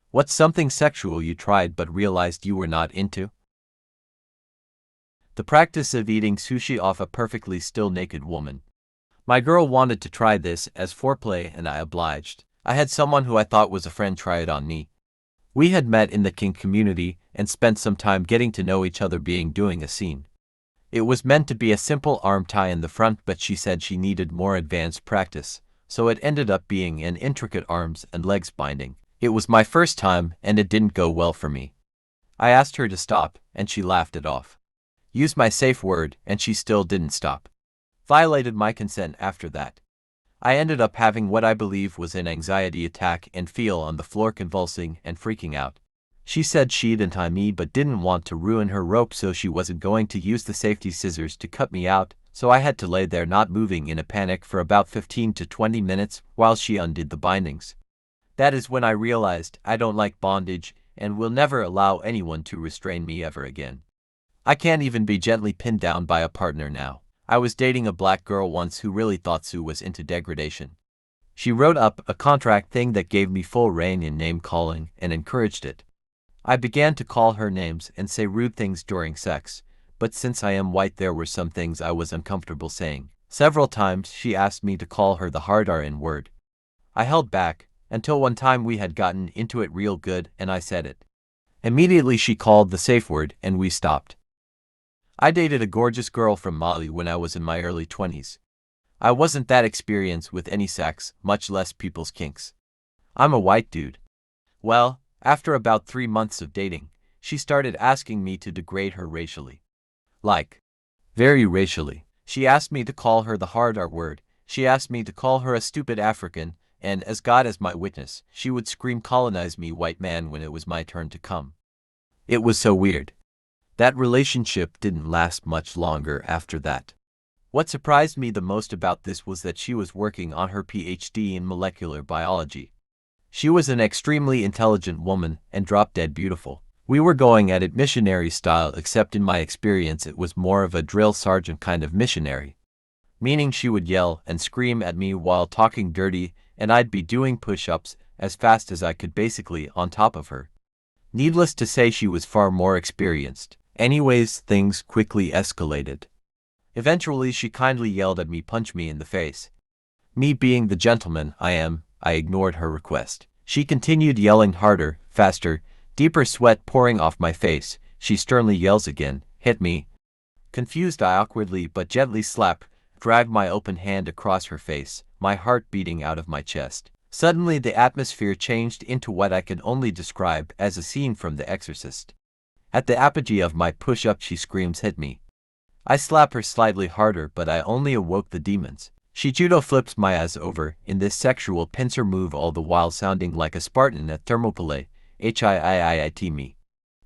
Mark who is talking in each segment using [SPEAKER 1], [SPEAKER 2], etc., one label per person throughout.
[SPEAKER 1] What's something sexual you tried but realized you were not into? The practice of eating sushi off a perfectly still naked woman. My girl wanted to try this as foreplay and I obliged. I had someone who I thought was a friend try it on me. We had met in the kink community and spent some time getting to know each other doing a scene. It was meant to be a simple arm tie in the front, but she said she needed more advanced practice, so it ended up being an intricate arms and legs binding. It was my first time and it didn't go well for me. I asked her to stop and she laughed it off. Used my safe word and she still didn't stop. Violated my consent after that. I ended up having what I believe was an anxiety attack and fell on the floor convulsing and freaking out. She said she'd untie me but didn't want to ruin her rope, so she wasn't going to use the safety scissors to cut me out, so I had to lay there not moving in a panic for about 15 to 20 minutes while she undid the bindings. That is when I realized I don't like bondage and will never allow anyone to restrain me ever again. I can't even be gently pinned down by a partner now. I was dating a black girl once who really thought Sue was into degradation. She wrote up a contract thing that gave me full reign in name calling and encouraged it. I began to call her names and say rude things during sex, but since I am white there were some things I was uncomfortable saying. Several times she asked me to call her the hard R-N word. I held back, until one time we had gotten into it real good and I said it. Immediately she called the safe word and we stopped. I dated a gorgeous girl from Mali when I was in my early 20s. I wasn't that experienced with any sex, much less people's kinks. I'm a white dude. Well, after about 3 months of dating, she started asking me to degrade her racially. Like, very racially. She asked me to call her the hard R word, she asked me to call her a stupid African, and as God as my witness, she would scream colonize me white man when it was my turn to come. It was so weird. That relationship didn't last much longer after that. What surprised me the most about this was that she was working on her PhD in molecular biology. She was an extremely intelligent woman and drop-dead beautiful. We were going at it missionary style, except in my experience it was more of a drill sergeant kind of missionary. Meaning she would yell and scream at me while talking dirty and I'd be doing push-ups as fast as I could, basically on top of her. Needless to say she was far more experienced. Anyways, things quickly escalated. Eventually she kindly yelled at me, punch me in the face. Me being the gentleman I am, I ignored her request. She continued yelling harder, faster, deeper, sweat pouring off my face. She sternly yells again, hit me. Confused, I awkwardly but gently dragged my open hand across her face, my heart beating out of my chest. Suddenly the atmosphere changed into what I can only describe as a scene from The Exorcist. At the apogee of my push-up she screams, hit me. I slap her slightly harder, but I only awoke the demons. She judo flips my ass over in this sexual pincer move, all the while sounding like a Spartan at Thermopylae, HIIIIT me.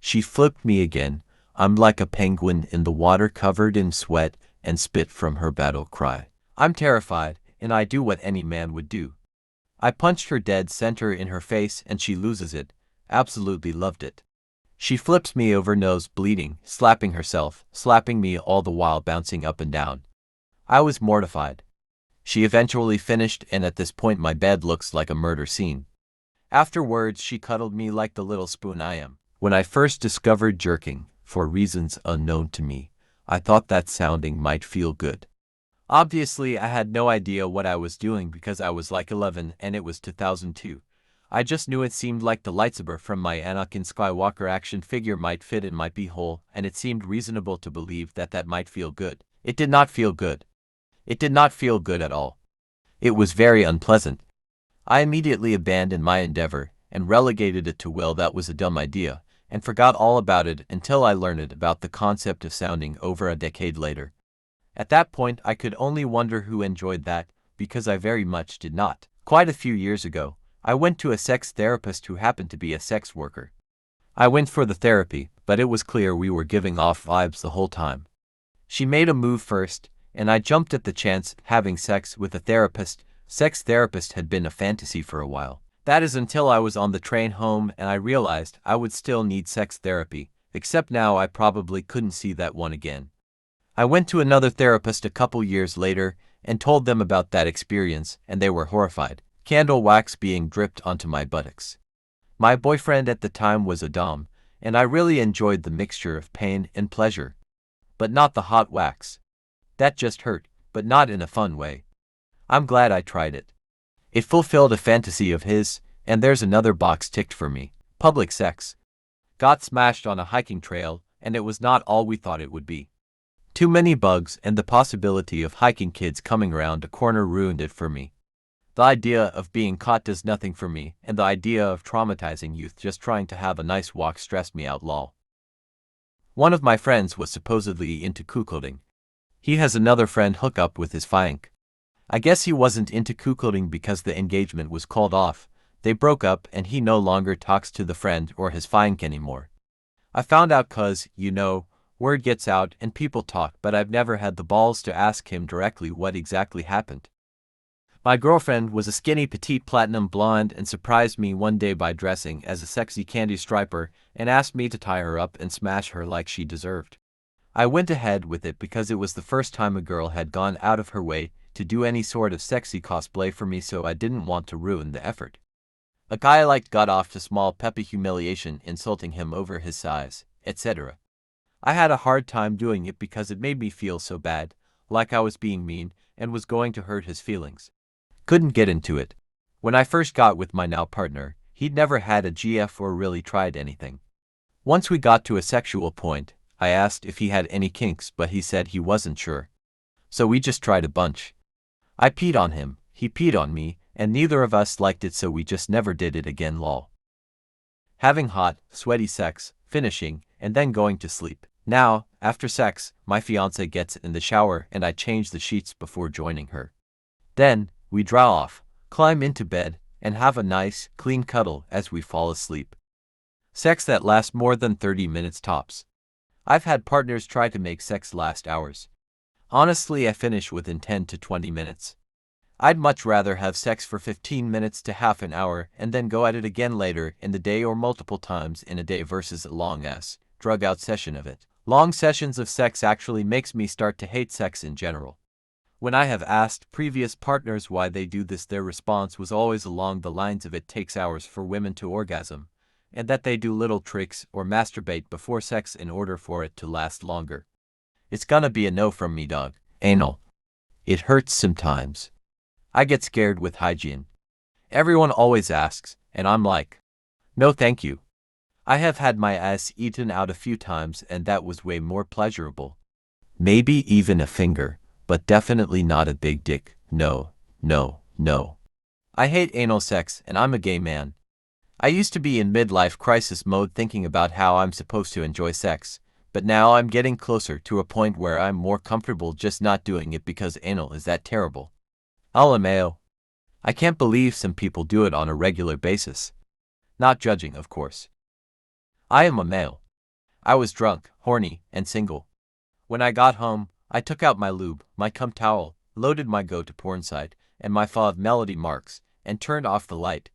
[SPEAKER 1] She flipped me again. I'm like a penguin in the water, covered in sweat and spit from her battle cry. I'm terrified, and I do what any man would do. I punched her dead center in her face and she loses it. Absolutely loved it. She flips me over, nose bleeding, slapping herself, slapping me, all the while bouncing up and down. I was mortified. She eventually finished, and at this point my bed looks like a murder scene. Afterwards she cuddled me like the little spoon I am. When I first discovered jerking, for reasons unknown to me, I thought that sounding might feel good. Obviously I had no idea what I was doing because I was like 11 and it was 2002. I just knew it seemed like the lightsaber from my Anakin Skywalker action figure might fit in my pee-hole, and it seemed reasonable to believe that that might feel good. It did not feel good. It did not feel good at all. It was very unpleasant. I immediately abandoned my endeavor and relegated it to, well, that was a dumb idea, and forgot all about it until I learned about the concept of sounding over a decade later. At that point I could only wonder who enjoyed that, because I very much did not. Quite a few years ago, I went to a sex therapist who happened to be a sex worker. I went for the therapy, but it was clear we were giving off vibes the whole time. She made a move first, and I jumped at the chance. Having sex with a therapist. Sex therapist had been a fantasy for a while. That is until I was on the train home and I realized I would still need sex therapy, except now I probably couldn't see that one again. I went to another therapist a couple years later and told them about that experience, and they were horrified. Candle wax being dripped onto my buttocks. My boyfriend at the time was a dom, and I really enjoyed the mixture of pain and pleasure. But not the hot wax. That just hurt, but not in a fun way. I'm glad I tried it. It fulfilled a fantasy of his, and there's another box ticked for me. Public sex. Got smashed on a hiking trail, and it was not all we thought it would be. Too many bugs and the possibility of hiking kids coming around a corner ruined it for me. The idea of being caught does nothing for me, and the idea of traumatizing youth just trying to have a nice walk stressed me out lol. One of my friends was supposedly into cuckolding. He has another friend hook up with his fianc. I guess he wasn't into cuckolding because the engagement was called off. They broke up and he no longer talks to the friend or his fianc anymore. I found out 'cause, word gets out and people talk, but I've never had the balls to ask him directly what exactly happened. My girlfriend was a skinny petite platinum blonde and surprised me one day by dressing as a sexy candy striper and asked me to tie her up and smash her like she deserved. I went ahead with it because it was the first time a girl had gone out of her way to do any sort of sexy cosplay for me, so I didn't want to ruin the effort. A guy I liked got off to small peppy humiliation insulting him over his size, etc. I had a hard time doing it because it made me feel so bad, like I was being mean and was going to hurt his feelings. Couldn't get into it. When I first got with my now partner, he'd never had a GF or really tried anything. Once we got to a sexual point, I asked if he had any kinks, but he said he wasn't sure. So we just tried a bunch. I peed on him, he peed on me, and neither of us liked it, so we just never did it again lol. Having hot, sweaty sex, finishing, and then going to sleep. Now, after sex, my fiancée gets in the shower and I change the sheets before joining her. Then, we dry off, climb into bed, and have a nice, clean cuddle as we fall asleep. Sex that lasts more than 30 minutes tops. I've had partners try to make sex last hours. Honestly, I finish within 10 to 20 minutes. I'd much rather have sex for 15 minutes to half an hour and then go at it again later in the day or multiple times in a day versus a long-ass, drug-out session of it. Long sessions of sex actually makes me start to hate sex in general. When I have asked previous partners why they do this, their response was always along the lines of it takes hours for women to orgasm, and that they do little tricks or masturbate before sex in order for it to last longer. It's gonna be a no from me, dog. Anal. It hurts sometimes. I get scared with hygiene. Everyone always asks, and I'm like, no thank you. I have had my ass eaten out a few times and that was way more pleasurable. Maybe even a finger, but definitely not a big dick. No, no, no. I hate anal sex and I'm a gay man. I used to be in midlife crisis mode thinking about how I'm supposed to enjoy sex, but now I'm getting closer to a point where I'm more comfortable just not doing it because anal is that terrible. LMAO. I can't believe some people do it on a regular basis. Not judging, of course. I am a male. I was drunk, horny, and single. When I got home, I took out my lube, my cum towel, loaded my go-to porn site, and my fave melody marks, and turned off the light.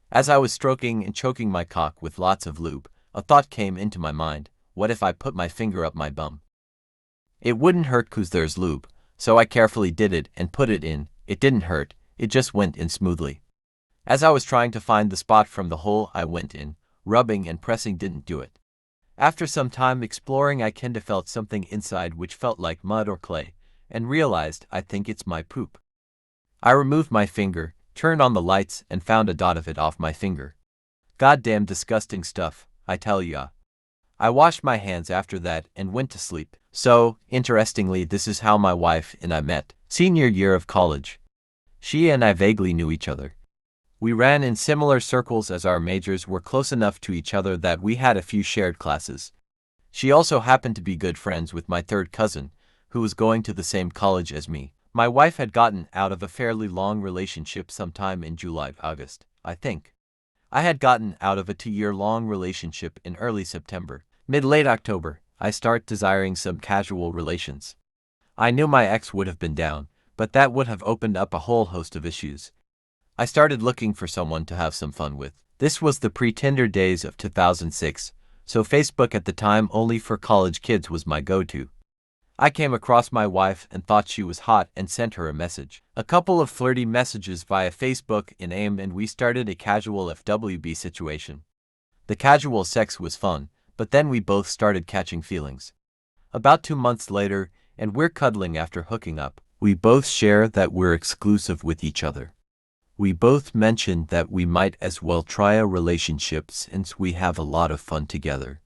[SPEAKER 1] As I was stroking and choking my cock with lots of lube, a thought came into my mind: what if I put my finger up my bum? It wouldn't hurt 'cause there's lube, so I carefully did it and put it in. It didn't hurt, it just went in smoothly. As I was trying to find the spot from the hole I went in, rubbing and pressing didn't do it. After some time exploring, I kinda felt something inside which felt like mud or clay, and realized I think it's my poop. I removed my finger, turned on the lights, and found a dot of it off my finger. Goddamn disgusting stuff, I tell ya. I washed my hands after that and went to sleep. So, interestingly, this is how my wife and I met. Senior year of college. She and I vaguely knew each other. We ran in similar circles as our majors were close enough to each other that we had a few shared classes. She also happened to be good friends with my third cousin, who was going to the same college as me. My wife had gotten out of a fairly long relationship sometime in July-August, I think. I had gotten out of a 2-year-long relationship in early September. Mid-late October, I start desiring some casual relations. I knew my ex would have been down, but that would have opened up a whole host of issues. I started looking for someone to have some fun with. This was the pre-Tinder days of 2006, so Facebook at the time only for college kids was my go-to. I came across my wife and thought she was hot and sent her a message. A couple of flirty messages via Facebook in AIM and we started a casual FWB situation. The casual sex was fun, but then we both started catching feelings. About 2 months later, and we're cuddling after hooking up. We both share that we're exclusive with each other. We both mentioned that we might as well try a relationship since we have a lot of fun together.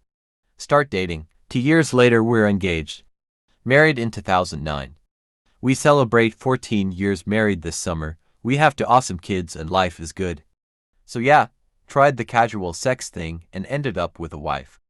[SPEAKER 1] Start dating. 2 years later, we're engaged. Married in 2009. We celebrate 14 years married this summer. We have 2 awesome kids and life is good. So yeah, tried the casual sex thing and ended up with a wife.